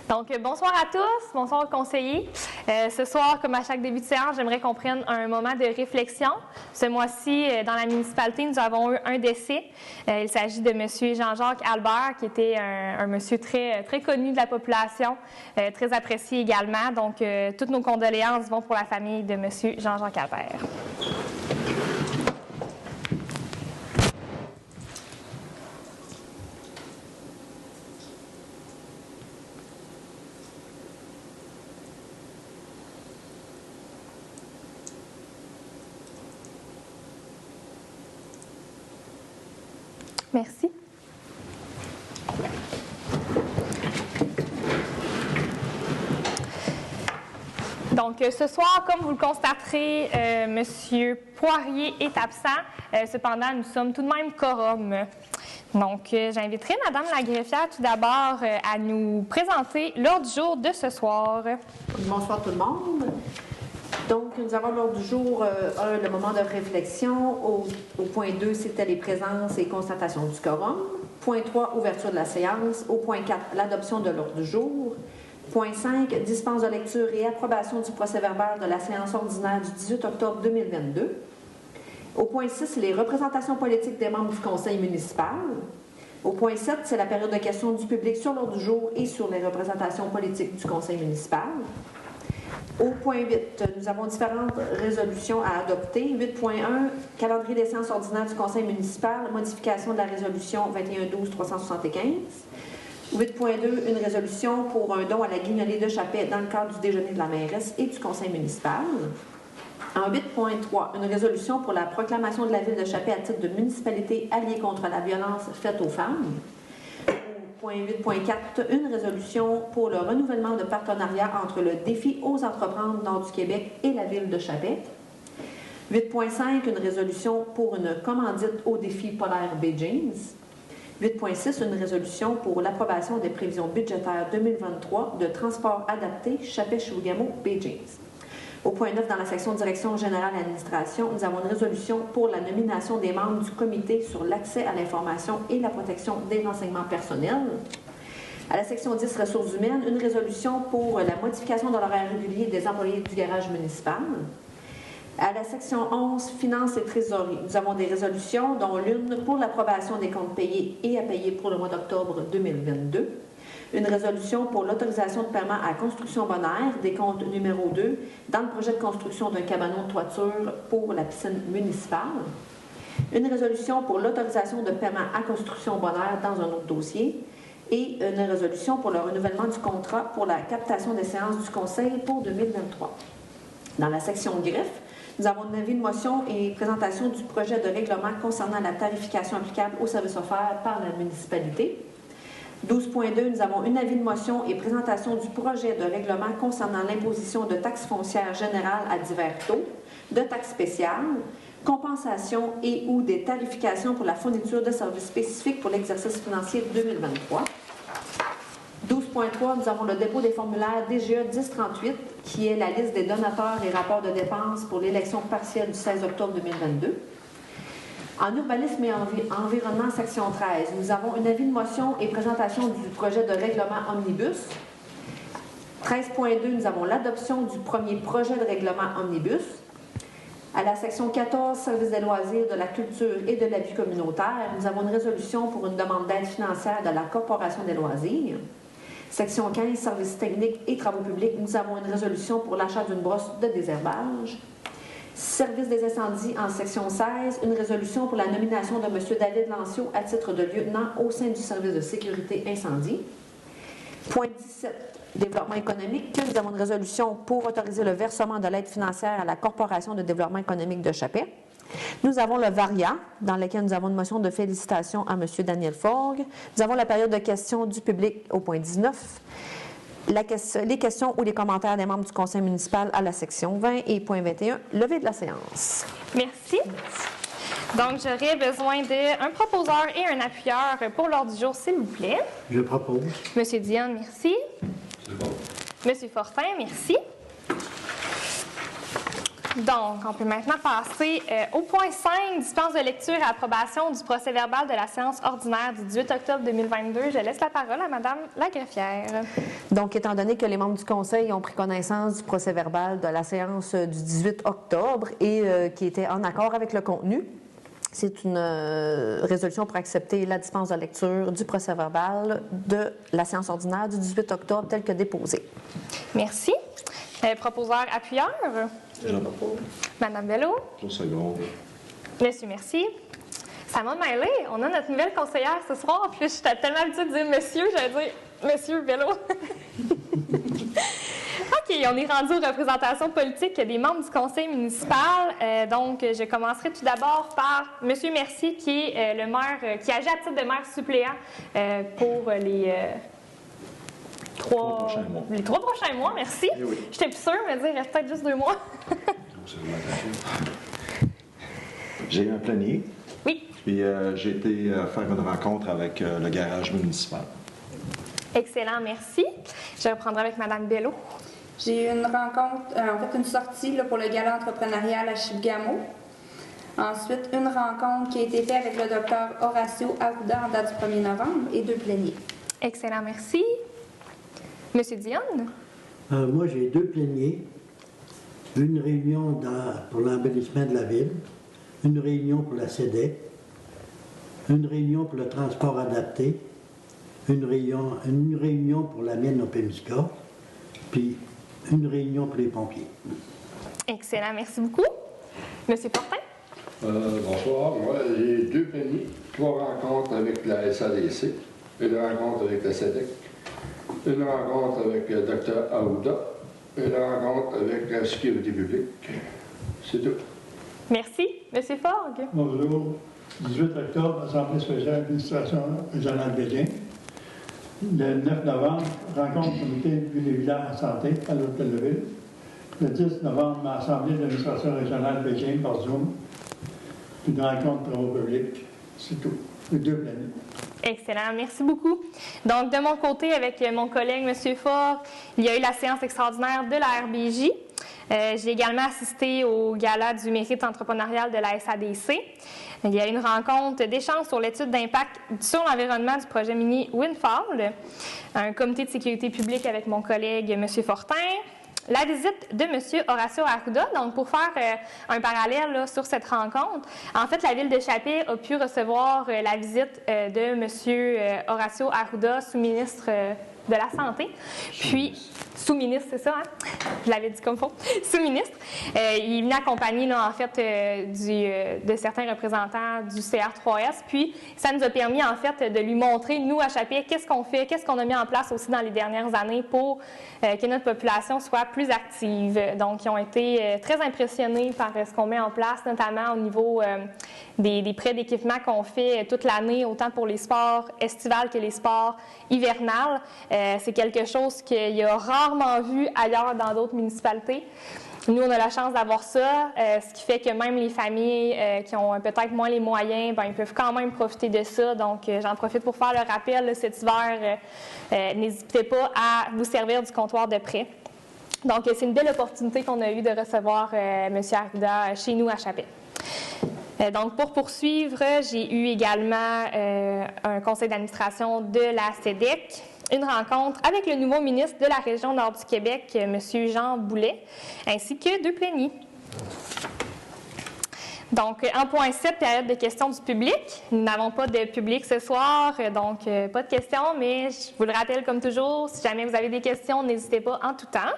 Donc, bonsoir à tous, bonsoir aux conseillers. Ce soir, comme à chaque début de séance, j'aimerais qu'on prenne un moment de réflexion. Ce mois-ci, dans la municipalité, nous avons eu un décès. Il s'agit de M. Jean-Jacques Albert, qui était un monsieur très connu de la population, très apprécié également. Donc, toutes nos condoléances vont pour la famille de M. Jean-Jacques Albert. Merci. Donc, ce soir, comme vous le constaterez, M. Poirier est absent. Cependant, nous sommes tout de même quorum. Donc, j'inviterai Mme la greffière tout d'abord à nous présenter l'ordre du jour de ce soir. Bonsoir tout le monde. Donc, nous avons l'ordre du jour 1, le moment de réflexion. Au point 2, c'était les présences et constatations du quorum. Point 3, ouverture de la séance. Au point 4, l'adoption de l'ordre du jour. Point 5, dispense de lecture et approbation du procès-verbal de la séance ordinaire du 18 octobre 2022. Au point 6, les représentations politiques des membres du conseil municipal. Au point 7, c'est la période de questions du public sur l'ordre du jour et sur les représentations politiques du conseil municipal. Au point 8, nous avons différentes résolutions à adopter. 8.1, calendrier des séances ordinaires du conseil municipal, modification de la résolution 21-12-375. 8.2, une résolution pour un don à la guignolée de Chapet dans le cadre du déjeuner de la mairesse et du conseil municipal. En 8.3, une résolution pour la proclamation de la ville de Chapet à titre de municipalité alliée contre la violence faite aux femmes. Point 8.4, une résolution pour le renouvellement de partenariat entre le défi aux entreprendre nord du Québec et la ville de Chapet. 8.5, une résolution pour une commandite au défi polaire Bay James. 8.6, une résolution pour l'approbation des prévisions budgétaires 2023 de transport adapté Chapet-Chibougamau Bay James. Au point 9, dans la section Direction générale et administration, nous avons une résolution pour la nomination des membres du comité sur l'accès à l'information et la protection des renseignements personnels. À la section 10, ressources humaines, une résolution pour la modification de l'horaire régulier des employés du garage municipal. À la section 11, finances et trésorerie, nous avons des résolutions, dont l'une pour l'approbation des comptes payés et à payer pour le mois d'octobre 2022. Une résolution pour l'autorisation de paiement à Construction Bonaire, des comptes numéro 2, dans le projet de construction d'un cabanon de toiture pour la piscine municipale. Une résolution pour l'autorisation de paiement à Construction Bonaire dans un autre dossier. Et une résolution pour le renouvellement du contrat pour la captation des séances du Conseil pour 2023. Dans la section greffe, nous avons un avis de motion et présentation du projet de règlement concernant la tarification applicable aux services offerts par la municipalité. 12.2, nous avons un avis de motion et présentation du projet de règlement concernant l'imposition de taxes foncières générales à divers taux, de taxes spéciales, compensation et ou des tarifications pour la fourniture de services spécifiques pour l'exercice financier 2023. 12.3, nous avons le dépôt des formulaires DGE 1038, qui est la liste des donateurs et rapports de dépenses pour l'élection partielle du 16 octobre 2022. En urbanisme et environnement, section 13, nous avons un avis de motion et présentation du projet de règlement Omnibus. 13.2, nous avons l'adoption du premier projet de règlement Omnibus. À la section 14, services des loisirs, de la culture et de la vie communautaire, nous avons une résolution pour une demande d'aide financière de la Corporation des loisirs. Section 15, services techniques et travaux publics, nous avons une résolution pour l'achat d'une brosse de désherbage. Service des incendies en section 16, une résolution pour la nomination de M. David Lancio à titre de lieutenant au sein du service de sécurité incendie. Point 17, développement économique, nous avons une résolution pour autoriser le versement de l'aide financière à la Corporation de développement économique de Chapet. Nous avons le VARIA, dans lequel nous avons une motion de félicitations à M. Daniel Forgue. Nous avons la période de questions du public au point 19. Les questions ou les commentaires des membres du conseil municipal à la section 20 et point 21, levée de la séance. Merci. Donc, j'aurais besoin d'un proposeur et un appuyeur pour l'ordre du jour, s'il vous plaît. Je propose. Monsieur Dion, merci. C'est bon. Monsieur Fortin, merci. Donc, on peut maintenant passer au point 5, dispense de lecture et approbation du procès-verbal de la séance ordinaire du 18 octobre 2022. Je laisse la parole à Mme la greffière. Donc, étant donné que les membres du Conseil ont pris connaissance du procès-verbal de la séance du 18 octobre et qui était en accord avec le contenu, c'est une résolution pour accepter la dispense de lecture du procès-verbal de la séance ordinaire du 18 octobre tel que déposé. Merci. Proposeur appuyeur. J'en propose. Madame Bello. Je seconde. Monsieur, merci. Ça m'a mêlé. On a notre nouvelle conseillère ce soir. Puis là, j'étais tellement habituée de dire monsieur, j'allais dire monsieur Bello. OK, on est rendu aux représentations politiques des membres du conseil municipal. Donc, je commencerai tout d'abord par monsieur Mercier, qui est le maire, qui agit à titre de maire suppléant pour les... Les 3 prochains mois, merci. Eh oui. J'étais plus sûre, mais il reste peut-être juste 2 mois. J'ai eu un planier. Oui. Puis j'ai été faire une rencontre avec le garage municipal. Excellent, merci. Je reprendrai avec Mme Bello. J'ai eu une rencontre, une sortie là, pour le gala entrepreneurial à Chibougamau. Ensuite, une rencontre qui a été faite avec le docteur Horacio Arruda en date du 1er novembre et 2 pléniers. Excellent, merci. Monsieur Dionne? Moi, j'ai 2 pléniers. Une réunion pour l'embellissement de la ville, une réunion pour la SEDEC, une réunion pour le transport adapté, une réunion pour la mine au Pémiscor, puis une réunion pour les pompiers. Excellent, merci beaucoup. Monsieur Fortin? Bonsoir. Moi, j'ai 2 pléniers, 3 rencontres avec la SADC, une rencontre avec la SEDEC, une rencontre avec le Dr Aouda, une rencontre avec la sécurité publique. C'est tout. Merci. Monsieur Forgue? Bonjour. 18 octobre, Assemblée spéciale administration régionale Bégin. Le 9 novembre, rencontre comité des villages en santé à l'Hôtel de Ville. Le 10 novembre, Assemblée d'administration régionale Bégin par Zoom. Une rencontre pour le public. C'est tout. Les 2 plannés. Excellent, merci beaucoup. Donc, de mon côté, avec mon collègue, M. Fort, il y a eu la séance extraordinaire de la RBJ. J'ai également assisté au gala du mérite entrepreneurial de la SADC. Il y a eu une rencontre d'échange sur l'étude d'impact sur l'environnement du projet mini Windfall, un comité de sécurité publique avec mon collègue M. Fortin, la visite de M. Horacio Arruda. Donc, pour faire un parallèle là, sur cette rencontre, en fait, la ville de Chapais a pu recevoir la visite de M. Horacio Arruda, sous-ministre de la Santé. Puis, sous-ministre, c'est ça, hein? Je l'avais dit comme faux. Sous-ministre. Il venait accompagné, là, en fait, de certains représentants du CR3S. Puis, ça nous a permis, en fait, de lui montrer, nous, à Chapais, qu'est-ce qu'on fait, qu'est-ce qu'on a mis en place aussi dans les dernières années pour que notre population soit plus active. Donc, ils ont été très impressionnés par ce qu'on met en place, notamment au niveau des prêts d'équipement qu'on fait toute l'année, autant pour les sports estivales que les sports hivernales. C'est quelque chose qu'il y a rarement vu ailleurs dans d'autres municipalités. Nous, on a la chance d'avoir ça, ce qui fait que même les familles qui ont peut-être moins les moyens, ils peuvent quand même profiter de ça. Donc, j'en profite pour faire le rappel là, cet hiver. N'hésitez pas à vous servir du comptoir de prêt. Donc, c'est une belle opportunité qu'on a eue de recevoir M. Arruda chez nous à Chapais. Donc, pour poursuivre, j'ai eu également un conseil d'administration de la SEDEC, une rencontre avec le nouveau ministre de la région nord du Québec, M. Jean Boulet, ainsi que 2 pléniers. Donc, en point 7, période de questions du public. Nous n'avons pas de public ce soir, donc pas de questions, mais je vous le rappelle comme toujours, si jamais vous avez des questions, n'hésitez pas en tout temps.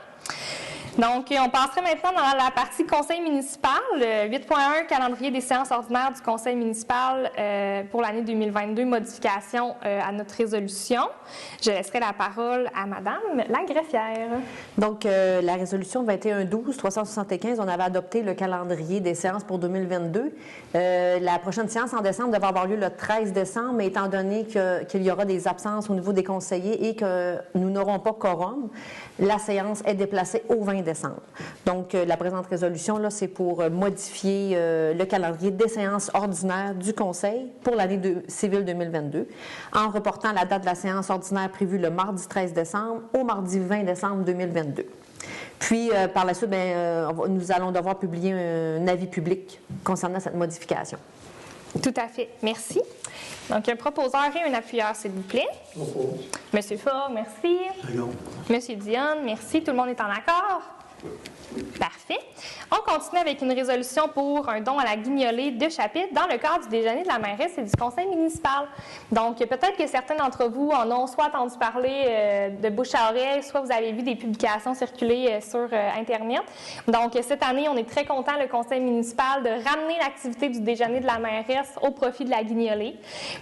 Donc, on passerait maintenant dans la partie conseil municipal. 8.1, calendrier des séances ordinaires du conseil municipal pour l'année 2022, modification à notre résolution. Je laisserai la parole à Madame la greffière. Donc, la résolution 21-12-375, on avait adopté le calendrier des séances pour 2022. La prochaine séance en décembre devrait avoir lieu le 13 décembre, mais étant donné qu'il y aura des absences au niveau des conseillers et que nous n'aurons pas quorum, la séance est déplacée au 20 décembre. Donc, la présente résolution, là, c'est pour modifier le calendrier des séances ordinaires du Conseil pour l'année civile 2022, en reportant la date de la séance ordinaire prévue le mardi 13 décembre au mardi 20 décembre 2022. Puis, par la suite, nous allons devoir publier un avis public concernant cette modification. Tout à fait. Merci. Donc, un proposeur et un appuyeur, s'il vous plaît. Propose. Monsieur Faure, merci. Second. Monsieur Dionne, merci. Tout le monde est en accord? Parfait. On continue avec une résolution pour un don à la guignolée de chapitre dans le cadre du déjeuner de la mairesse et du conseil municipal. Donc, peut-être que certains d'entre vous en ont soit entendu parler de bouche à oreille, soit vous avez vu des publications circuler sur Internet. Donc, cette année, on est très content, le conseil municipal, de ramener l'activité du déjeuner de la mairesse au profit de la guignolée.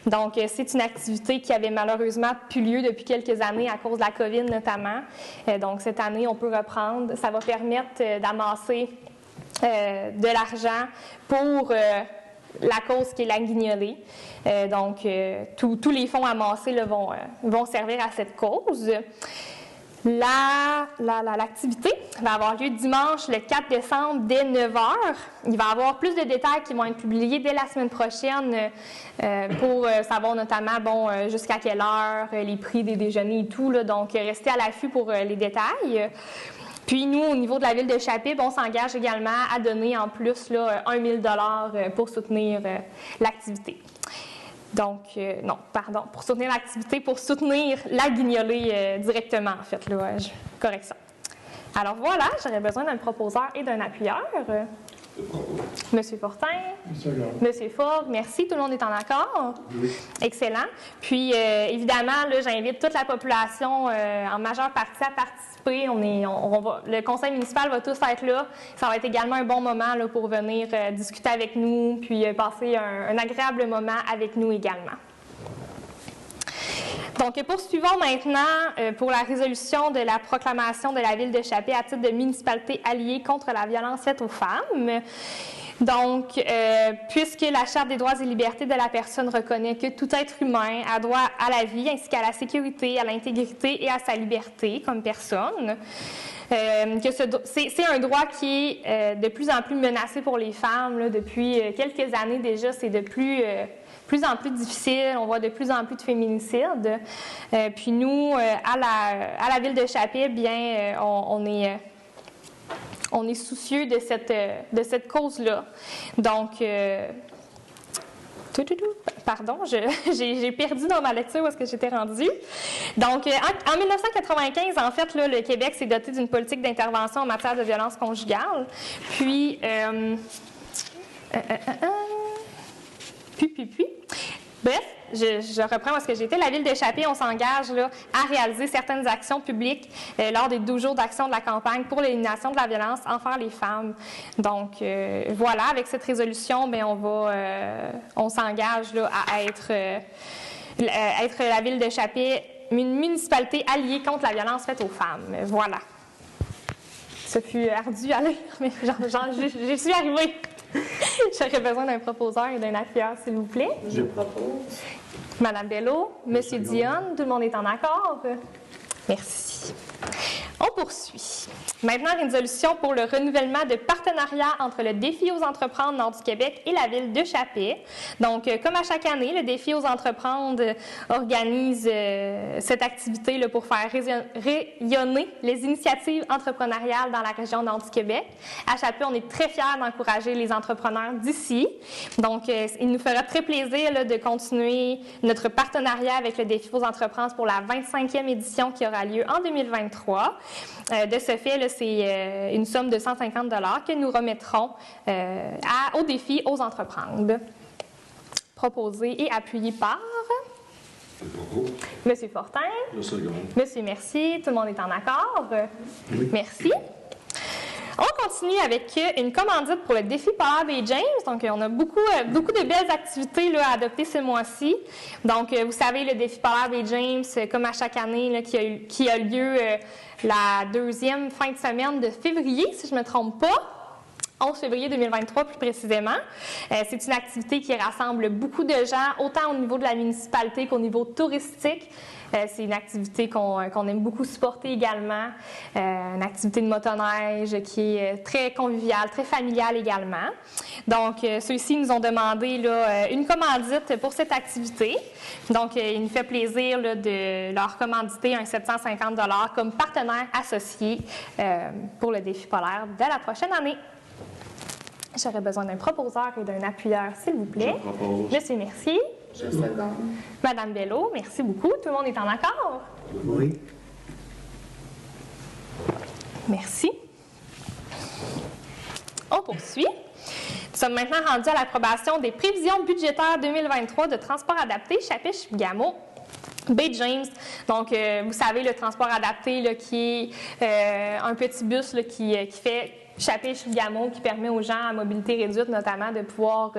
Donc, c'est une activité qui avait malheureusement plus lieu depuis quelques années à cause de la COVID notamment. Donc, cette année, on peut reprendre. Ça va permettre d'amasser de l'argent pour la cause qui est la guignolée. Donc, tous les fonds amassés là, vont servir à cette cause. L'activité va avoir lieu dimanche le 4 décembre dès 9h. Il va y avoir plus de détails qui vont être publiés dès la semaine prochaine pour savoir notamment jusqu'à quelle heure, les prix des déjeuners et tout. Là, donc, restez à l'affût pour les détails. Puis nous, au niveau de la ville de Chapip, on s'engage également à donner en plus là, 1 000 $ pour soutenir l'activité. Donc, pour soutenir l'activité, pour soutenir la guignolée directement, en fait. Là, correction. Alors voilà, j'aurais besoin d'un proposeur et d'un appuyeur. Monsieur Fortin, Monsieur Ford, merci. Tout le monde est en accord? Oui. Excellent. Puis, évidemment, là, j'invite toute la population en majeure partie à participer. Le conseil municipal va tous être là. Ça va être également un bon moment là, pour venir discuter avec nous, puis passer un agréable moment avec nous également. Donc, poursuivons maintenant pour la résolution de la proclamation de la ville de Chapip à titre de municipalité alliée contre la violence faite aux femmes. Donc, puisque la Charte des droits et libertés de la personne reconnaît que tout être humain a droit à la vie ainsi qu'à la sécurité, à l'intégrité et à sa liberté comme personne, c'est un droit qui est de plus en plus menacé pour les femmes. Là, depuis quelques années déjà, c'est de plus en plus difficile. On voit de plus en plus de féminicides. Puis nous, à la ville de Chapip, bien, on est soucieux de cette cause-là. Donc, pardon, j'ai perdu dans ma lecture où est-ce que j'étais rendue. Donc, en 1995, en fait, là, le Québec s'est doté d'une politique d'intervention en matière de violence conjugale. Puis, bref, je reprends où est-ce que j'étais. La ville de Chapip, on s'engage là, à réaliser certaines actions publiques lors des 12 jours d'action de la campagne pour l'élimination de la violence envers les femmes. Donc, voilà, avec cette résolution, bien, on s'engage là, à être la ville de Chapip, une municipalité alliée contre la violence faite aux femmes. Voilà. Ce fut ardu à lire, mais j'y suis arrivée. J'aurais besoin d'un proposeur et d'un appuyeur, s'il vous plaît. Je propose. Madame Bello, Monsieur Dionne, tout le monde est en accord? Merci. On poursuit. Maintenant, une résolution pour le renouvellement de partenariat entre le Défi aux entreprendre Nord du Québec et la ville de Chapip. Donc, comme à chaque année, le Défi aux entreprendre organise cette activité là, pour faire rayonner les initiatives entrepreneuriales dans la région Nord du Québec. À Chapip, on est très fiers d'encourager les entrepreneurs d'ici. Donc, il nous fera très plaisir là, de continuer notre partenariat avec le Défi aux entreprendre pour la 25e édition qui aura lieu en 2023. De ce fait, là, c'est une somme de 150 $ que nous remettrons au Défi aux entreprendre. Proposé et appuyé par Monsieur Fortin. Monsieur Merci. Tout le monde est en accord? Oui. Merci. On continue avec une commandite pour le défi Polaire des James. Donc, on a beaucoup de belles activités là, à adopter ce mois-ci. Donc, vous savez, le défi Polaire des James, comme à chaque année, là, qui a lieu la deuxième fin de semaine de février, si je ne me trompe pas. 11 février 2023 plus précisément. C'est une activité qui rassemble beaucoup de gens, autant au niveau de la municipalité qu'au niveau touristique. C'est une activité qu'on aime beaucoup supporter également. Une activité de motoneige qui est très conviviale, très familiale également. Donc, ceux-ci nous ont demandé là, une commandite pour cette activité. Donc, il nous fait plaisir là, de leur commanditer un 750 $ comme partenaire associé pour le défi polaire de la prochaine année. J'aurais besoin d'un proposeur et d'un appuyeur, s'il vous plaît. Je propose. Monsieur Mercier. Je seconde. Madame Bello, merci beaucoup. Tout le monde est en accord? Oui. Merci. On poursuit. Nous sommes maintenant rendus à l'approbation des prévisions budgétaires 2023 de transport adapté Chappé-Chibougamau. Bay James, donc vous savez, le transport adapté là, qui est un petit bus là, qui fait Chappé-Chibougamau, qui permet aux gens à mobilité réduite notamment de pouvoir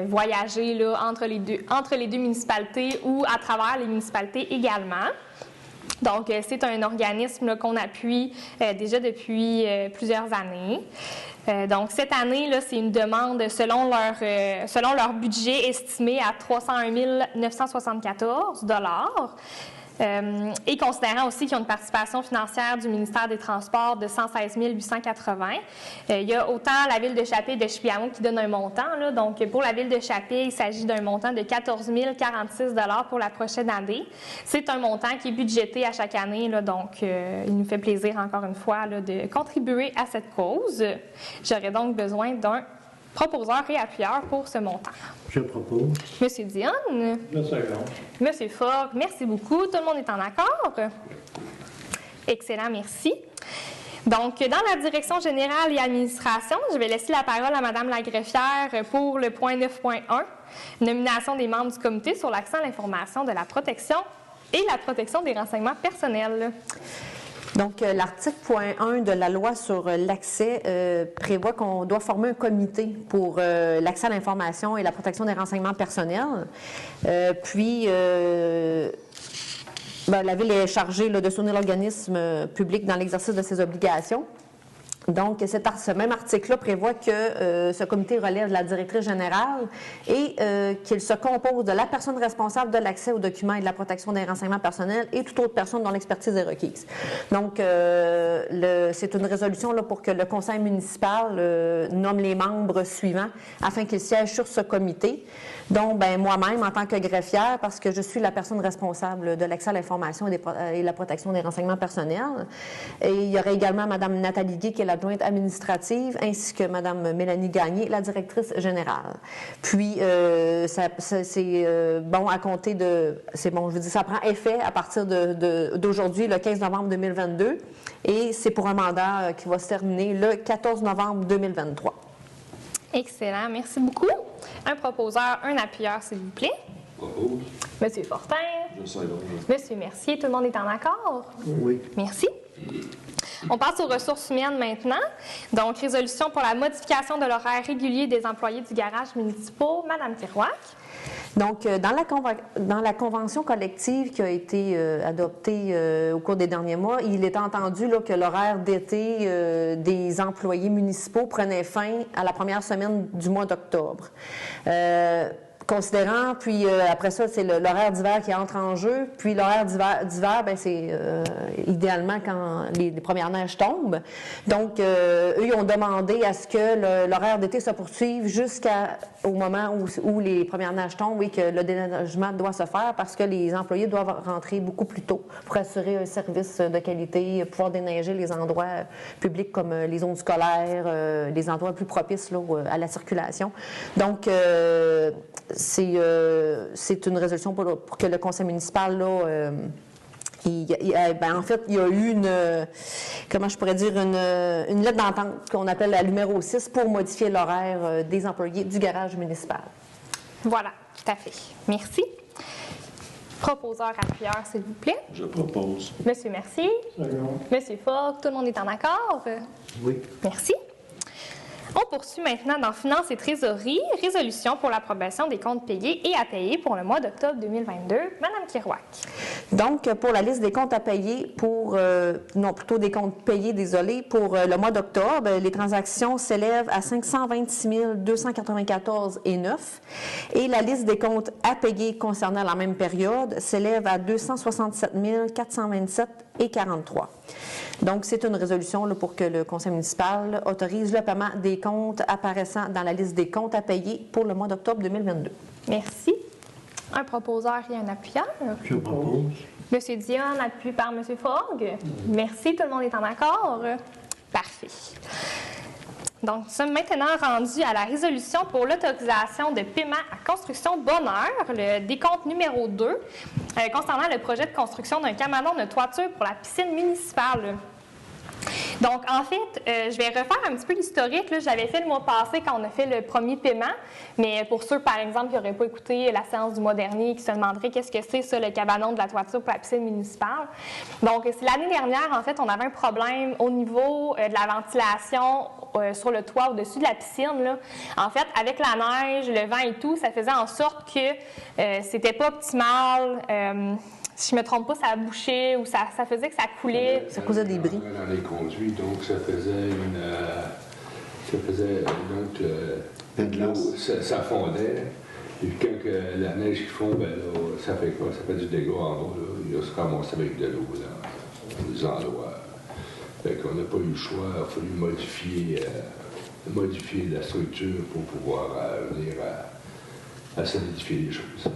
voyager là, entre les deux municipalités ou à travers les municipalités également. Donc, c'est un organisme là, qu'on appuie déjà depuis plusieurs années. Donc, cette année, là, c'est une demande selon leur budget estimé à 301 974 $. Et considérant aussi qu'ils ont une participation financière du ministère des Transports de 116 880, il y a autant la Ville de Chappé et de Chibougamau qui donnent un montant. Là, donc, pour la Ville de Chappé, il s'agit d'un montant de 14 046 $ pour la prochaine année. C'est un montant qui est budgété à chaque année, là, donc il nous fait plaisir, encore une fois, là, de contribuer à cette cause. J'aurais donc besoin d'un proposeur et appuyeur pour ce montant. Je propose. Monsieur Dionne. Je seconde. Monsieur Fogg, merci beaucoup. Tout le monde est en accord? Excellent, merci. Donc, dans la direction générale et administration, je vais laisser la parole à Mme la greffière pour le point 9.1, nomination des membres du comité sur l'accès à l'information de la protection et la protection des renseignements personnels. Donc, l'article .1 de la loi sur l'accès prévoit qu'on doit former un comité pour l'accès à l'information et la protection des renseignements personnels. La Ville est chargée là, de soutenir l'organisme public dans l'exercice de ses obligations. Donc, ce même article-là prévoit que ce comité relève de la directrice générale et qu'il se compose de la personne responsable de l'accès aux documents et de la protection des renseignements personnels et toute autre personne dont l'expertise est requise. Donc, c'est une résolution là, pour que le conseil municipal nomme les membres suivants afin qu'ils siègent sur ce comité. Donc, moi-même, en tant que greffière, parce que je suis la personne responsable de l'accès à l'information et la protection des renseignements personnels. Et il y aurait également Mme Nathalie Guy, qui est l'adjointe administrative, ainsi que Mme Mélanie Gagné, la directrice générale. Puis, c'est bon à compter de... C'est bon, je veux dire, ça prend effet à partir d'aujourd'hui, le 15 novembre 2022, et c'est pour un mandat qui va se terminer le 14 novembre 2023. Excellent, merci beaucoup. Un proposeur, un appuyeur, s'il vous plaît. Propose. Monsieur Fortin. Je seconde. Monsieur Mercier, tout le monde est en accord? Oui. Merci. On passe aux ressources humaines maintenant. Donc, résolution pour la modification de l'horaire régulier des employés du garage municipal. Madame Thirouac. Donc, dans la convention collective qui a été adoptée au cours des derniers mois, il est entendu là, que l'horaire d'été des employés municipaux prenait fin à la première semaine du mois d'octobre. Considérant, puis après ça, c'est l'horaire d'hiver qui entre en jeu. Puis l'horaire d'hiver, c'est idéalement quand les premières neiges tombent. Donc, eux, ils ont demandé à ce que l'horaire d'été se poursuive jusqu'au moment où les premières neiges tombent et que le déneigement doit se faire parce que les employés doivent rentrer beaucoup plus tôt pour assurer un service de qualité, pouvoir déneiger les endroits publics comme les zones scolaires, les endroits plus propices là, à la circulation. Donc, c'est une résolution pour que le conseil municipal, là, en fait, il y a eu une lettre d'entente qu'on appelle la numéro 6 pour modifier l'horaire des employés du garage municipal. Voilà, tout à fait. Merci. Proposeur, appuyeur, s'il vous plaît. Je propose. Monsieur Mercier. Seconde. Monsieur Fogg, tout le monde est en accord? Oui. Merci. On poursuit maintenant dans Finances et Trésorerie, résolution pour l'approbation des comptes payés et à payer pour le mois d'octobre 2022. Madame Kirouac. Donc, pour la liste des comptes à payer pour, des comptes payés, désolé, pour le mois d'octobre, les transactions s'élèvent à 526 294,9 et la liste des comptes à payer concernant la même période s'élève à 267 427,43. Donc, c'est une résolution là, pour que le conseil municipal autorise le paiement des comptes apparaissant dans la liste des comptes à payer pour le mois d'octobre 2022. Merci. Un proposeur et un appuyeur. Je propose. Monsieur Dion, appuyé par Monsieur Fogg. Merci, tout le monde est en accord? Parfait. Donc, nous sommes maintenant rendus à la résolution pour l'autorisation de paiement à construction Bonheur, le décompte numéro 2, concernant le projet de construction d'un cabanon de toiture pour la piscine municipale. Donc, en fait, je vais refaire un petit peu l'historique. Je l'avais fait le mois passé quand on a fait le premier paiement, mais pour ceux, par exemple, qui n'auraient pas écouté la séance du mois dernier, qui se demanderaient qu'est-ce que c'est ça, le cabanon de la toiture pour la piscine municipale. Donc, c'est l'année dernière, en fait, on avait un problème au niveau de la ventilation sur le toit au-dessus de la piscine. Là. En fait, avec la neige, le vent et tout, ça faisait en sorte que c'était pas optimal. Si je ne me trompe pas, ça bouchait ou ça faisait que ça coulait. Ça causait des bris. Dans les conduits, donc ça faisait ça fondait. Et puis quand la neige qui fond, ben là, ça fait quoi? Ça fait du dégât en bas. Là. Il va se ramasser avec de l'eau dans les endroits. Fait qu'on n'a pas eu le choix. Il a fallu modifier la structure pour pouvoir venir à solidifier les choses.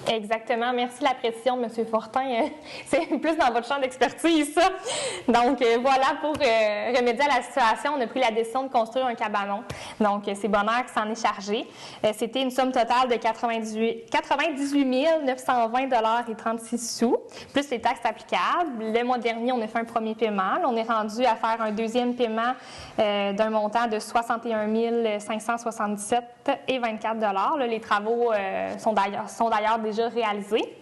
Exactement. Merci de la précision, M. Fortin. C'est plus dans votre champ d'expertise, ça. Donc, voilà, pour remédier à la situation, on a pris la décision de construire un cabanon. Donc, c'est Bonheur qui s'en est chargé. C'était une somme totale de 98 920,36 $, plus les taxes applicables. Le mois dernier, on a fait un premier paiement. Là, on est rendu à faire un deuxième paiement d'un montant de 61 577,24 $. Là, les travaux sont d'ailleurs déjà réalisé.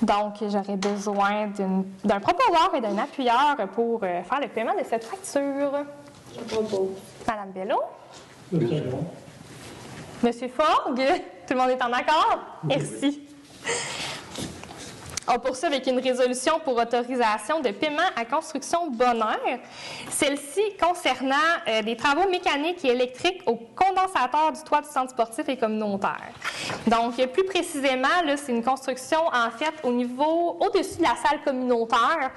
Donc, j'aurais besoin d'un proposeur et d'un appuyeur pour faire le paiement de cette facture. Je propose. Madame Bello? C'est bon. Monsieur Fogg? Tout le monde est en accord? Merci. On poursuit avec une résolution pour autorisation de paiement à construction Bonheur. Celle-ci concernant des travaux mécaniques et électriques au condensateur du toit du centre sportif et communautaire. Donc, plus précisément, là, c'est une construction, en fait, au-dessus de la salle communautaire,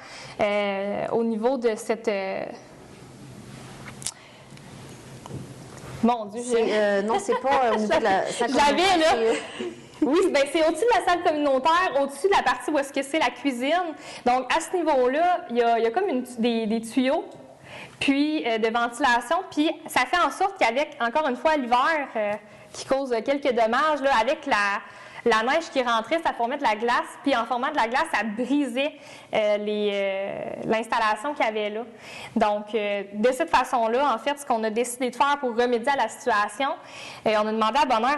au niveau de cette... Mon Dieu, non, c'est pas au niveau de la salle communautaire. J'avais, là... Oui, bien, c'est au-dessus de la salle communautaire, au-dessus de la partie où est-ce que c'est la cuisine. Donc, à ce niveau-là, il y a comme des tuyaux, puis de ventilation, puis ça fait en sorte qu'avec, encore une fois, l'hiver, qui cause quelques dommages, là, avec la neige qui rentrait, ça formait de la glace, puis en formant de la glace, ça brisait l'installation qu'il y avait là. Donc, de cette façon-là, en fait, ce qu'on a décidé de faire pour remédier à la situation, on a demandé à Bonheur,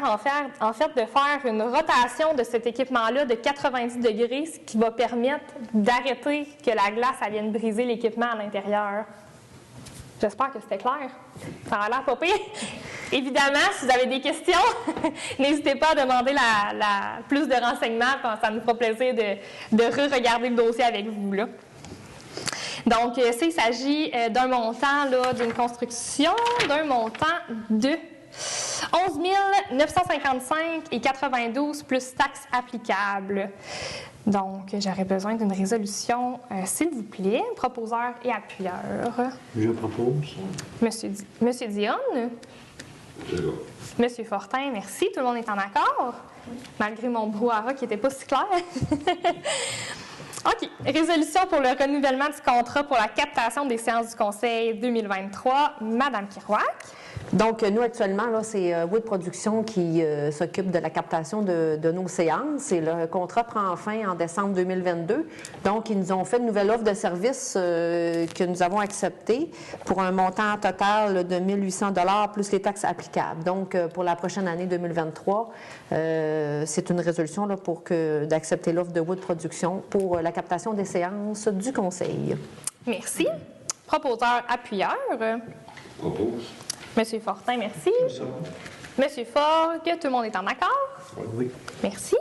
en fait, de faire une rotation de cet équipement-là de 90 degrés, ce qui va permettre d'arrêter que la glace elle vienne briser l'équipement à l'intérieur. J'espère que c'était clair. Ça a l'air pas pire. Évidemment, si vous avez des questions, n'hésitez pas à demander plus de renseignements. Ça nous fera plaisir de re-regarder le dossier avec vous. Là. Donc, il s'agit d'un montant, d'une construction, d'un montant de 11 955,92 plus taxes applicables. Donc, j'aurais besoin d'une résolution, s'il vous plaît, proposeur et appuyeur. Je propose. Monsieur Dion? Monsieur Fortin, merci. Tout le monde est en accord? Malgré mon brouhaha qui n'était pas si clair. OK. Résolution pour le renouvellement du contrat pour la captation des séances du Conseil 2023. Madame Kirouac. Donc, nous, actuellement, là, c'est Wood Productions qui s'occupe de la captation de nos séances. Et le contrat prend fin en décembre 2022. Donc, ils nous ont fait une nouvelle offre de service que nous avons acceptée pour un montant total de 1 800 $ plus les taxes applicables. Donc, pour la prochaine année 2023, c'est une résolution là, pour d'accepter l'offre de Wood Productions pour la captation des séances du Conseil. Merci. Proposeur appuyeur. Propose. Monsieur Fortin, merci. Monsieur Forgue, tout le monde est en accord? Oui. Merci.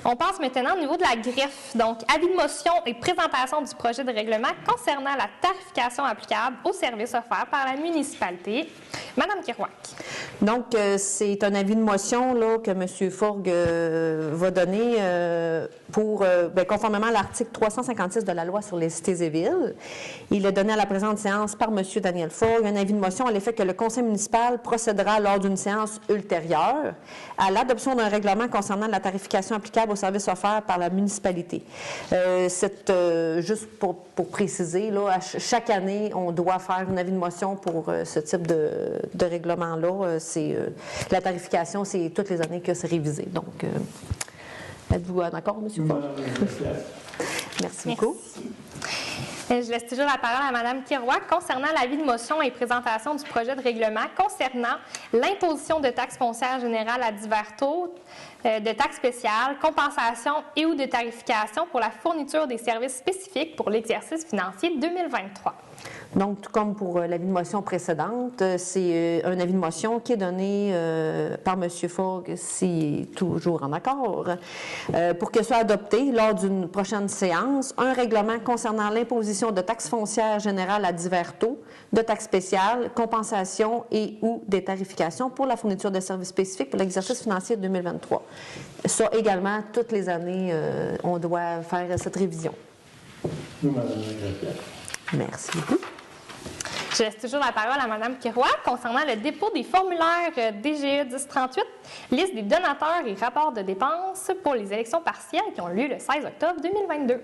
On passe maintenant au niveau de la greffe. Donc, avis de motion et présentation du projet de règlement concernant la tarification applicable aux services offerts par la municipalité. Madame Kerouac. Donc, c'est un avis de motion là, que M. Fourgue va donner conformément à l'article 356 de la loi sur les cités et villes. Il est donné à la présente séance par M. Daniel Fourgue un avis de motion à l'effet que le conseil municipal procédera lors d'une séance ultérieure à l'adoption d'un règlement concernant la tarification applicable aux services offerts par la municipalité. Juste pour préciser, là, chaque année, on doit faire un avis de motion pour ce type de règlement-là. La tarification, c'est toutes les années que c'est révisé. Donc, êtes-vous d'accord, M. Fort? Merci beaucoup. Je laisse toujours la parole à Mme Kerouac concernant l'avis de motion et présentation du projet de règlement concernant l'imposition de taxes foncières générales à divers taux, de taxes spéciales, compensation et ou de tarification pour la fourniture des services spécifiques pour l'exercice financier 2023. Donc, tout comme pour l'avis de motion précédente, c'est un avis de motion qui est donné par M. Fourgue, s'il est toujours en accord, pour que soit adopté lors d'une prochaine séance un règlement concernant l'imposition de taxes foncières générales à divers taux, de taxes spéciales, compensation et ou des tarifications pour la fourniture de services spécifiques pour l'exercice financier 2023. Ça également, toutes les années, on doit faire cette révision. Merci beaucoup. Je laisse toujours la parole à Mme Kerouac concernant le dépôt des formulaires DGE 1038, liste des donateurs et rapports de dépenses pour les élections partielles qui ont lieu le 16 octobre 2022.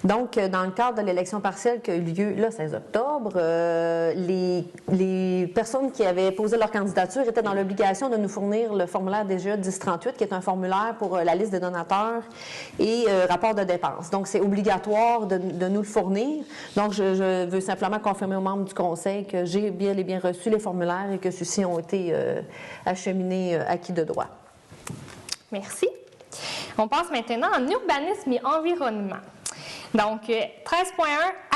Donc, dans le cadre de l'élection partielle qui a eu lieu le 16 octobre, les personnes qui avaient posé leur candidature étaient dans l'obligation de nous fournir le formulaire DGE 1038, qui est un formulaire pour la liste des donateurs et rapport de dépenses. Donc, c'est obligatoire de nous le fournir. Donc, je veux simplement confirmer aux membres du Conseil que j'ai bien et bien reçu les formulaires et que ceux-ci ont été acheminés à qui de droit. Merci. On passe maintenant en urbanisme et environnement. Donc, 13.1,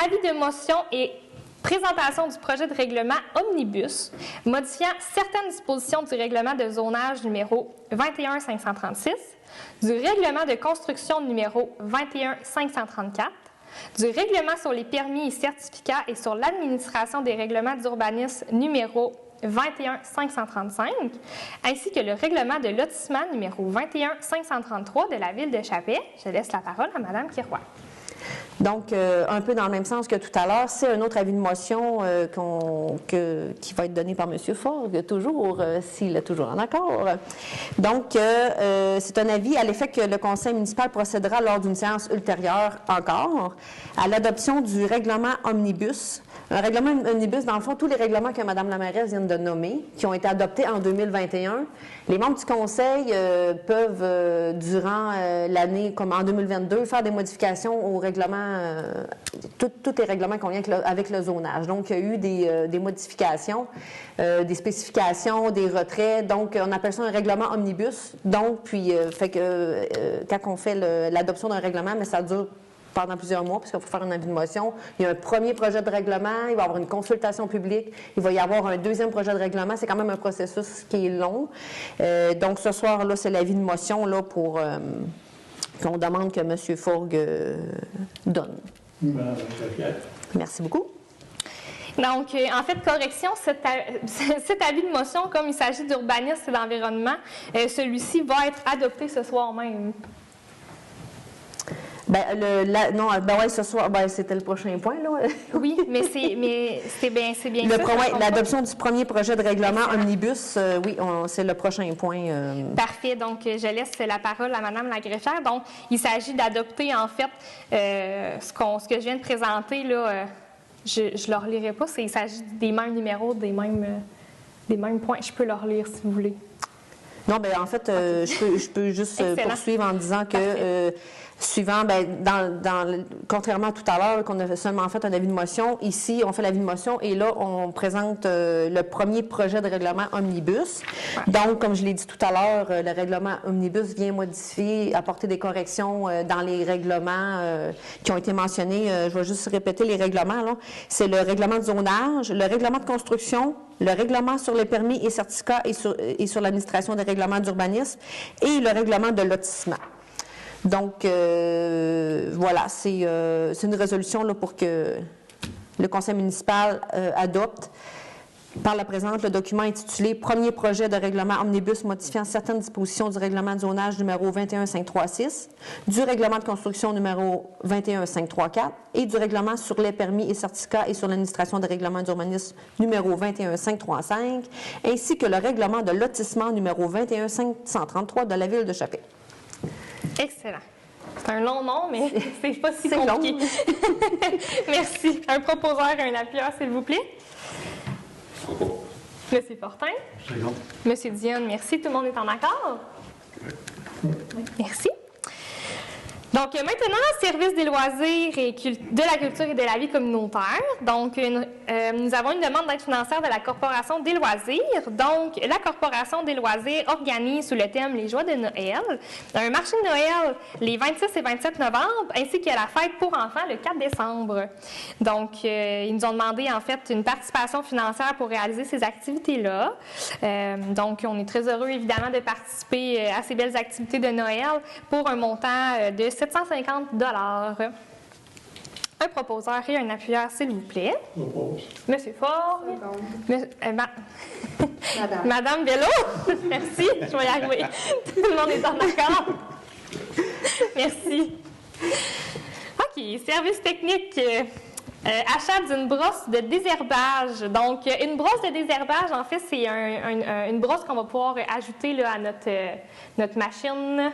avis de motion et présentation du projet de règlement Omnibus, modifiant certaines dispositions du règlement de zonage numéro 21536, du règlement de construction numéro 21534, du règlement sur les permis et certificats et sur l'administration des règlements d'urbanisme numéro 21535, ainsi que le règlement de lotissement numéro 21533 de la Ville de Chapais. Je laisse la parole à Mme Kerouac. Donc, un peu dans le même sens que tout à l'heure, c'est un autre avis de motion qui va être donné par M. Fourgue, toujours, s'il est toujours en accord. Donc, c'est un avis à l'effet que le conseil municipal procédera lors d'une séance ultérieure encore à l'adoption du règlement Omnibus. Un règlement Omnibus, dans le fond, tous les règlements que Mme la mairesse vient de nommer, qui ont été adoptés en 2021, les membres du conseil peuvent, durant l'année, comme en 2022, faire des modifications au règlement, tous les règlements qu'on vient avec le zonage. Donc, il y a eu des modifications, des spécifications, des retraits. Donc, on appelle ça un règlement omnibus. Donc, puis, fait que quand on fait l'adoption d'un règlement, mais ça dure pendant plusieurs mois, parce qu'il faut faire un avis de motion. Il y a un premier projet de règlement, il va y avoir une consultation publique, il va y avoir un deuxième projet de règlement. C'est quand même un processus qui est long. Donc, ce soir-là, c'est l'avis de motion là, pour qu'on demande que M. Fourgue donne. Merci beaucoup. Donc, en fait, correction, cet avis de motion, comme il s'agit d'urbanisme et d'environnement, celui-ci va être adopté ce soir même. Ce soir, c'était le prochain point, là. Oui, mais c'est bien ça. L'adoption du premier projet de règlement Omnibus, c'est le prochain point. Parfait. Donc, je laisse la parole à Mme la greffière. Donc, il s'agit d'adopter, en fait, ce que je viens de présenter, là, je ne le relirai pas, il s'agit des mêmes numéros, des mêmes points. Je peux le relire, si vous voulez. Non, bien, en fait, je peux juste poursuivre en disant que... Suivant, contrairement à tout à l'heure, qu'on a seulement fait un avis de motion, ici, on fait l'avis de motion et là, on présente le premier projet de règlement Omnibus. Ouais. Donc, comme je l'ai dit tout à l'heure, le règlement Omnibus vient modifier, apporter des corrections dans les règlements qui ont été mentionnés. Je vais juste répéter les règlements, là. C'est le règlement de zonage, le règlement de construction, le règlement sur les permis et certificats et sur l'administration des règlements d'urbanisme et le règlement de lotissement. Donc, voilà, c'est une résolution là, pour que le conseil municipal adopte par la présente le document intitulé « Premier projet de règlement omnibus modifiant certaines dispositions du règlement de zonage numéro 21536, du règlement de construction numéro 21534 et du règlement sur les permis et certificats et sur l'administration des règlements d'urbanisme numéro 21535, ainsi que le règlement de lotissement numéro 21533 de la ville de Chappé. » Excellent. C'est un long nom, mais c'est pas si compliqué. Merci. Un proposeur et un appuyeur, s'il vous plaît. Monsieur Fortin. Second. Monsieur Dionne, merci. Tout le monde est en accord? Oui. Merci. Donc, maintenant, service des loisirs et de la culture et de la vie communautaire. Donc, nous avons une demande d'aide financière de la Corporation des loisirs. Donc, la Corporation des loisirs organise sous le thème Les joies de Noël un marché de Noël les 26 et 27 novembre, ainsi que la fête pour enfants le 4 décembre. Donc, ils nous ont demandé, en fait, une participation financière pour réaliser ces activités-là. Donc, on est très heureux, évidemment, de participer à ces belles activités de Noël pour un montant de 750 $. Un proposeur et un appuyeur, s'il vous plaît. Propose. Monsieur Ford. Madame. Madame Bello. Merci, je vais y arriver. Tout le monde est en accord. Merci. OK, service technique. Achat d'une brosse de désherbage. Donc, une brosse de désherbage, en fait, c'est une brosse qu'on va pouvoir ajouter là, à notre machine.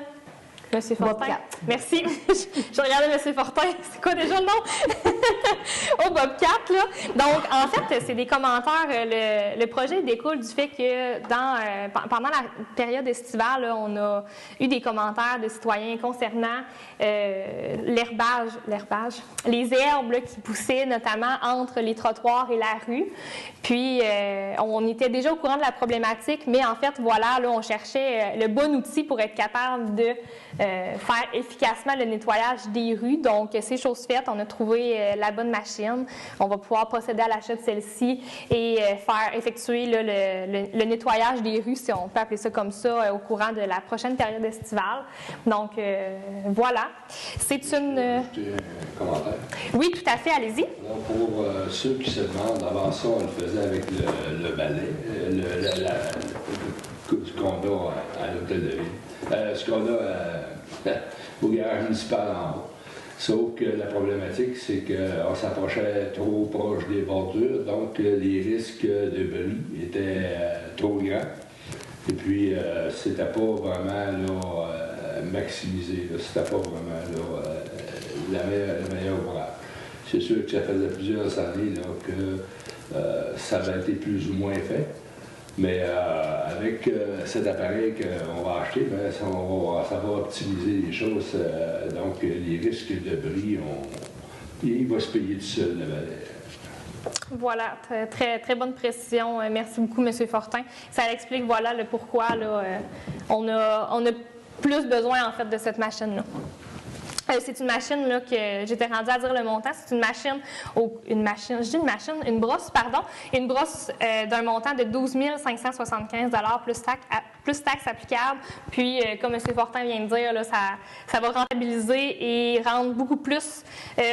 Monsieur Fortin. Bobcat. Merci. Je regardais Monsieur Fortin. C'est quoi déjà le nom? Au Bobcat, là. Donc, en fait, c'est des commentaires. Le projet découle du fait que pendant la période estivale, là, on a eu des commentaires de citoyens concernant l'herbage, les herbes là, qui poussaient notamment entre les trottoirs et la rue. Puis, on était déjà au courant de la problématique, mais en fait, voilà, là, on cherchait le bon outil pour être capable de faire efficacement le nettoyage des rues. Donc, c'est chose faite. On a trouvé la bonne machine. On va pouvoir procéder à l'achat de celle-ci et faire effectuer là, le nettoyage des rues, si on peut appeler ça comme ça, au courant de la prochaine période estivale. Donc, voilà. C'est une... Un commentaire. Oui, tout à fait. Allez-y. Donc, pour ceux qui se demandent, avant ça, on le faisait avec le balai, ce qu'on a à l'hôtel de ville, ce qu'on a au garage municipal en haut. Sauf que la problématique, c'est qu'on s'approchait trop proche des bordures, donc les risques de bris étaient trop grands. Et puis, c'était pas vraiment là, maximisé, c'était pas vraiment là, la meilleure ouvrage. C'est sûr que ça faisait plusieurs années là, que ça avait été plus ou moins fait. Mais avec cet appareil qu'on va acheter, bien, ça va optimiser les choses. Donc, les risques de bris, il va se payer tout seul, le balai. Voilà, très, très bonne précision. Merci beaucoup, M. Fortin. Ça explique, voilà, le pourquoi là, on a plus besoin, en fait, de cette machine-là. C'est une machine là, que j'étais rendue à dire le montant. C'est une brosse d'un montant de 12 575 $ plus taxes applicables. Puis, comme M. Fortin vient de dire, là, ça va rentabiliser et rendre beaucoup plus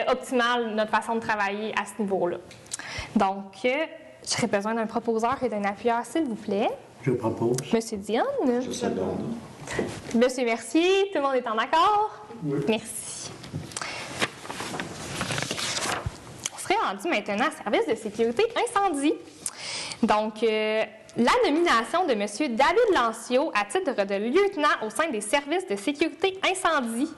optimale notre façon de travailler à ce niveau-là. Donc, j'aurais besoin d'un proposeur et d'un appuyeur, s'il vous plaît. Je propose. Monsieur Dionne. Je seconde. Monsieur Mercier, tout le monde est en accord? Oui. Merci. On serait rendu maintenant à service de sécurité incendie. Donc, la nomination de M. David Lancio à titre de lieutenant au sein des services de sécurité incendie.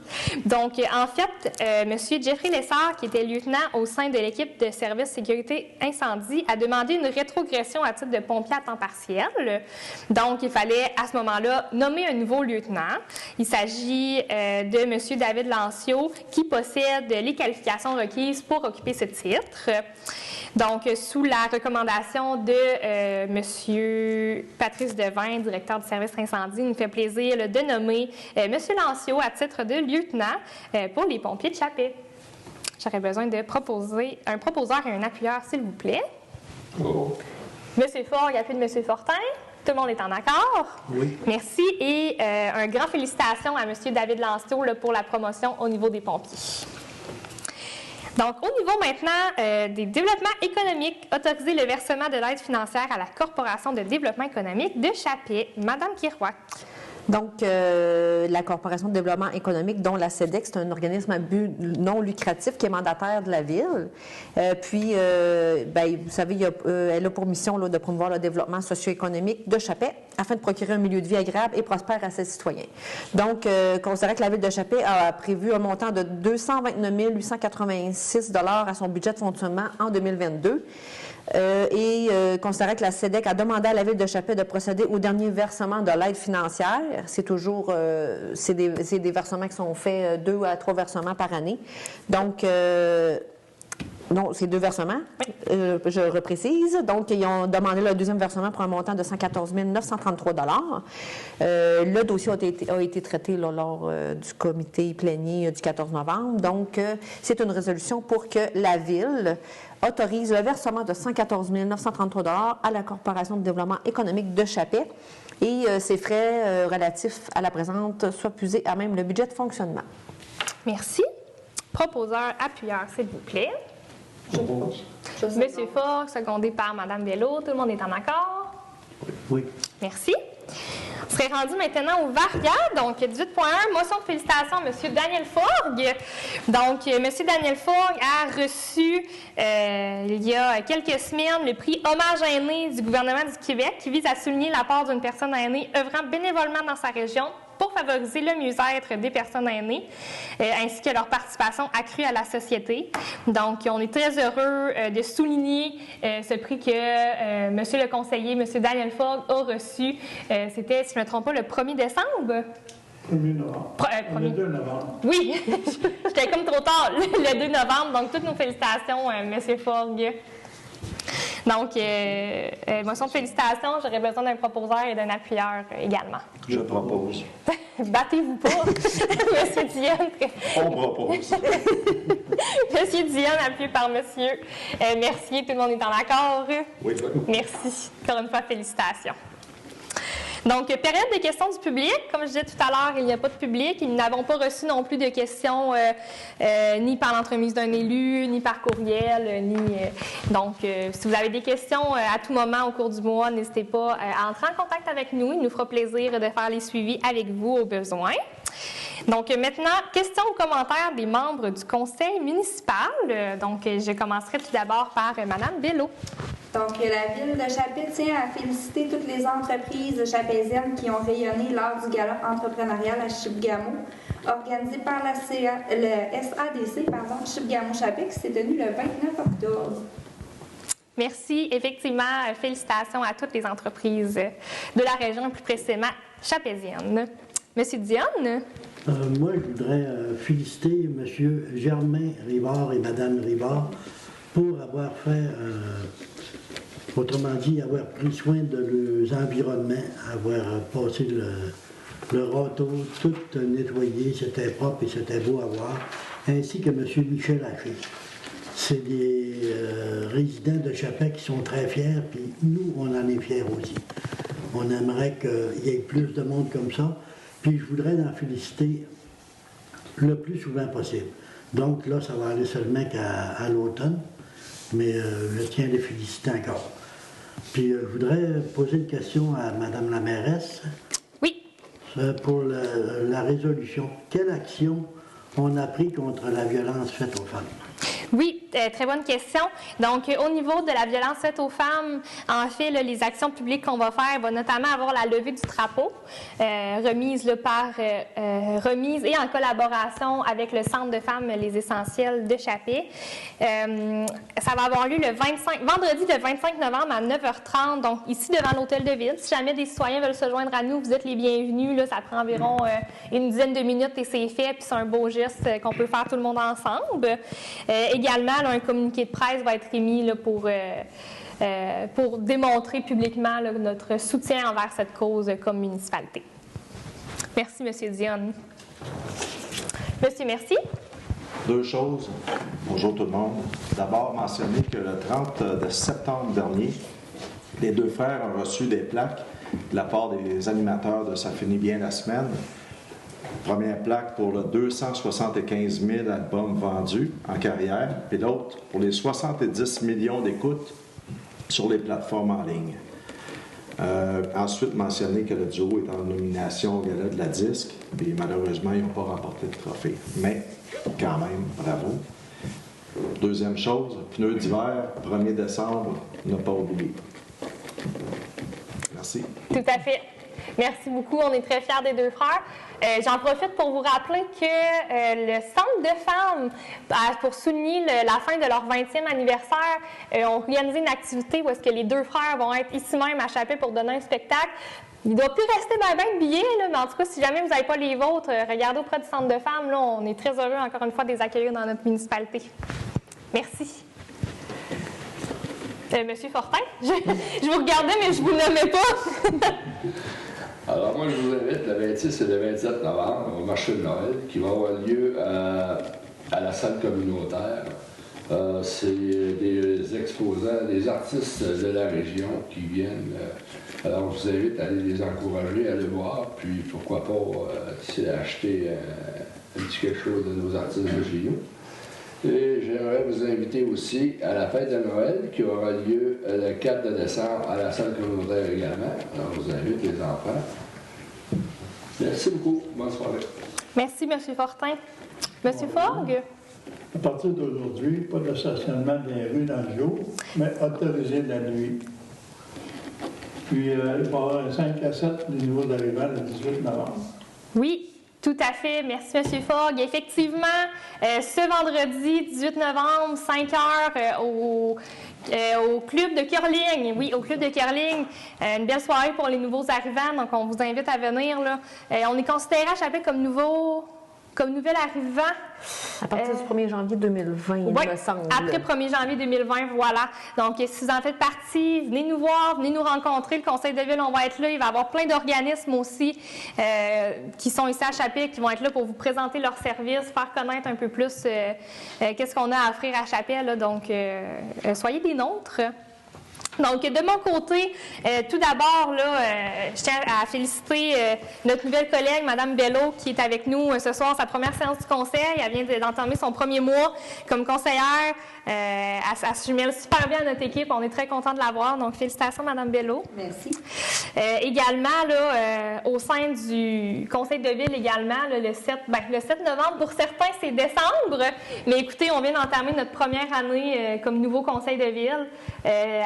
Donc, en fait, M. Jeffrey Lessard, qui était lieutenant au sein de l'équipe de services sécurité incendie, a demandé une rétrogression à titre de pompier à temps partiel. Donc, il fallait à ce moment-là nommer un nouveau lieutenant. Il s'agit de M. David Lancio, qui possède les qualifications requises pour occuper ce titre. Donc, sous la recommandation de M. Patrice Devin, directeur du service incendie, il nous fait plaisir de nommer M. Lancio à titre de lieutenant pour les pompiers de Chappé. J'aurais besoin de proposer un proposeur et un appuyeur, s'il vous plaît. Oh. Monsieur Forgue, appui de Monsieur Fortin. Tout le monde est en accord? Oui. Merci. Et un grand félicitations à Monsieur David Lanceau là, pour la promotion au niveau des pompiers. Donc, au niveau maintenant des développements économiques, autoriser le versement de l'aide financière à la Corporation de développement économique de Chappé. Madame Kirouac. Donc, la Corporation de développement économique, dont la CEDEC, c'est un organisme à but non lucratif qui est mandataire de la Ville. Puis, vous savez, elle a pour mission là, de promouvoir le développement socio-économique de Chappé afin de procurer un milieu de vie agréable et prospère à ses citoyens. Donc, considérant que la Ville de Chappé a prévu un montant de 229 886 $ à son budget de fonctionnement en 2022, considérant que la CEDEC a demandé à la Ville de Chappé de procéder au dernier versement de l'aide financière. C'est toujours c'est des versements qui sont faits 2 à 3 versements par année. Donc, non, c'est 2 versements, je reprécise. Donc, ils ont demandé le deuxième versement pour un montant de 114 933 $. Le dossier a été traité là, lors du comité plénier du 14 novembre. Donc, c'est une résolution pour que la Ville autorise le versement de 114 933 $ à la Corporation de développement économique de Chappé et ces frais relatifs à la présente soient puisés à même le budget de fonctionnement. Merci. Proposeur, appuyeur, s'il vous plaît. Monsieur Forgue, secondé par Mme Bello. Tout le monde est en accord? Oui. Merci. On serait rendu maintenant au variable. Donc, 18.1, motion de félicitations à M. Daniel Forgue. Donc, M. Daniel Forgue a reçu, il y a quelques semaines, le prix Hommage aîné du gouvernement du Québec qui vise à souligner l'apport d'une personne aînée œuvrant bénévolement dans sa région pour favoriser le mieux-être des personnes aînées, ainsi que leur participation accrue à la société. Donc, on est très heureux de souligner ce prix que Monsieur le conseiller, M. Daniel Forgue, a reçu. C'était, si je ne me trompe pas, le 1er décembre? 1er novembre. Le 2 novembre. Oui, j'étais comme trop tard, le 2 novembre. Donc, toutes nos félicitations, M. Forgue. Donc, motion de félicitations, j'aurais besoin d'un proposeur et d'un appuyeur également. Je propose. Battez-vous pas, Monsieur Dionne. On propose. Monsieur Dionne, appuyé par Monsieur Mercier, tout le monde est en accord? Oui. Merci. Encore une fois, félicitations. Donc, période de questions du public. Comme je disais tout à l'heure, il n'y a pas de public. Nous n'avons pas reçu non plus de questions ni par l'entremise d'un élu, ni par courriel, Donc, si vous avez des questions à tout moment au cours du mois, n'hésitez pas à entrer en contact avec nous. Il nous fera plaisir de faire les suivis avec vous au besoin. Donc, maintenant, questions ou commentaires des membres du conseil municipal. Donc, je commencerai tout d'abord par Mme Bello. Donc, la Ville de Chappé tient à féliciter toutes les entreprises chapéziennes qui ont rayonné lors du gala entrepreneurial à Chibougamau, organisé par le SADC, Chibougamau-Chappé, qui s'est tenu le 29 octobre. Merci. Effectivement, félicitations à toutes les entreprises de la région, plus précisément chapézienne. Monsieur Dionne? Moi, je voudrais féliciter M. Germain Rivard et Mme Rivard pour avoir fait, autrement dit, avoir pris soin de leurs environnements, avoir passé le râteau tout nettoyé, c'était propre et c'était beau à voir, ainsi que M. Michel Haché. C'est des résidents de Chappé qui sont très fiers, puis nous, on en est fiers aussi. On aimerait qu'il y ait plus de monde comme ça, puis je voudrais en féliciter le plus souvent possible. Donc là, ça va aller seulement qu'à l'automne, mais je tiens à les féliciter encore. Puis je voudrais poser une question à Mme la mairesse. Oui. Pour la résolution. Quelle action on a pris contre la violence faite aux femmes? Oui, très bonne question. Donc, au niveau de la violence faite aux femmes, en fait, là, les actions publiques qu'on va faire vont notamment avoir la levée du drapeau, remise et en collaboration avec le Centre de femmes Les Essentiels de Chappé. Ça va avoir lieu vendredi le 25 novembre à 9h30, donc ici devant l'Hôtel de Ville. Si jamais des citoyens veulent se joindre à nous, vous êtes les bienvenus. Là, ça prend environ une dizaine de minutes et c'est fait, puis c'est un beau geste qu'on peut faire tout le monde ensemble. Également, là, un communiqué de presse va être émis là, pour démontrer publiquement là, notre soutien envers cette cause comme municipalité. Merci, M. Dionne. Monsieur, merci. 2 choses. Bonjour tout le monde. D'abord, mentionner que le 30 de septembre dernier, Les deux frères ont reçu des plaques de la part des animateurs de Ça finit bien la semaine. Première plaque pour le 275 000 albums vendus en carrière, puis l'autre pour les 70 millions d'écoutes sur les plateformes en ligne. Ensuite, mentionner que le duo est en nomination au Gala de la disque, puis malheureusement, ils n'ont pas remporté le trophée. Mais, quand même, bravo. Deuxième chose, pneus d'hiver, 1er décembre, ne pas oublier. Merci. Tout à fait. Merci beaucoup. On est très fiers des deux frères. J'en profite pour vous rappeler que le Centre de femmes, pour souligner la fin de leur 20e anniversaire, ont organisé une activité où est-ce que les deux frères vont être ici même à Chapet pour donner un spectacle. Il ne doit plus rester bien de billets, là, mais en tout cas, si jamais vous n'avez pas les vôtres, regardez auprès du Centre de femmes. Là, on est très heureux, encore une fois, de les accueillir dans notre municipalité. Merci. Monsieur Fortin, je vous regardais, mais je ne vous nommais pas. Alors, moi, je vous invite le 26 et le 27 novembre au marché de Noël qui va avoir lieu à la salle communautaire. C'est des exposants, des artistes de la région qui viennent. Alors, je vous invite à aller les encourager, à aller voir, puis pourquoi pas acheter un petit quelque chose de nos artistes de chez nous. Et j'aimerais vous inviter aussi à la fête de Noël qui aura lieu le 4 décembre à la salle communautaire également. Alors, je vous invite les enfants. Merci beaucoup. Bonne soirée. Merci, M. Fortin. M. Fogg? À partir d'aujourd'hui, pas de stationnement des rues dans le jour, mais autorisé la nuit. Puis, il va y avoir un 5 à 7 des nouveaux arrivants le 18 novembre. Oui. Tout à fait. Merci, M. Fogg. Effectivement, ce vendredi 18 novembre, 5 heures, au club de curling. Oui, au club de curling. Une belle soirée pour les nouveaux arrivants. Donc, on vous invite à venir. Là. On est considéré à Chapet comme nouvel arrivant. À partir du 1er janvier 2020, il me semble. Après 1er janvier 2020, voilà. Donc, si vous en faites partie, venez nous voir, venez nous rencontrer. Le conseil de ville, on va être là. Il va y avoir plein d'organismes aussi qui sont ici à Chapet, qui vont être là pour vous présenter leurs services, faire connaître un peu plus qu'est-ce qu'on a à offrir à Chapet. Là. Donc, soyez des nôtres. Donc, de mon côté, tout d'abord, je tiens à féliciter notre nouvelle collègue, Mme Bello, qui est avec nous ce soir, sa première séance du conseil. Elle vient d'entamer son premier mois comme conseillère. Elle se mêle super bien à notre équipe. On est très contents de l'avoir. Donc, félicitations, Mme Bello. Merci. Également, au sein du conseil de ville, également, le 7 novembre, pour certains, c'est décembre. Mais écoutez, on vient d'entamer notre première année comme nouveau conseil de ville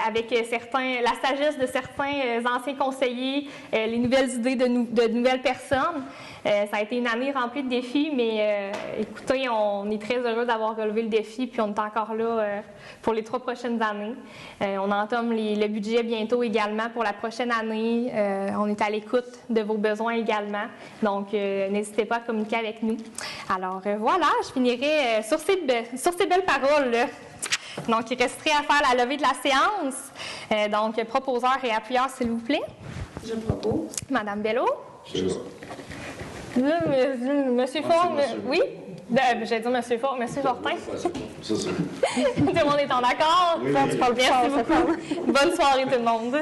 avec la sagesse de certains anciens conseillers, les nouvelles idées de nouvelles personnes. Ça a été une année remplie de défis, mais écoutez, on est très heureux d'avoir relevé le défi, puis on est encore là pour les 3 prochaines années. On entame le budget bientôt également pour la prochaine année. On est à l'écoute de vos besoins également, donc n'hésitez pas à communiquer avec nous. Alors voilà, je finirai sur ces belles paroles. Donc, il resterait à faire la levée de la séance. Donc, proposeur et appuyeur, s'il vous plaît. Je propose. Madame Bello. Là. Monsieur Fort, oui? J'allais dire Monsieur Fort, Monsieur Fortin. Ça, c'est... Tout le monde est en accord? Oui, Merci beaucoup. Bonne soirée, tout le monde.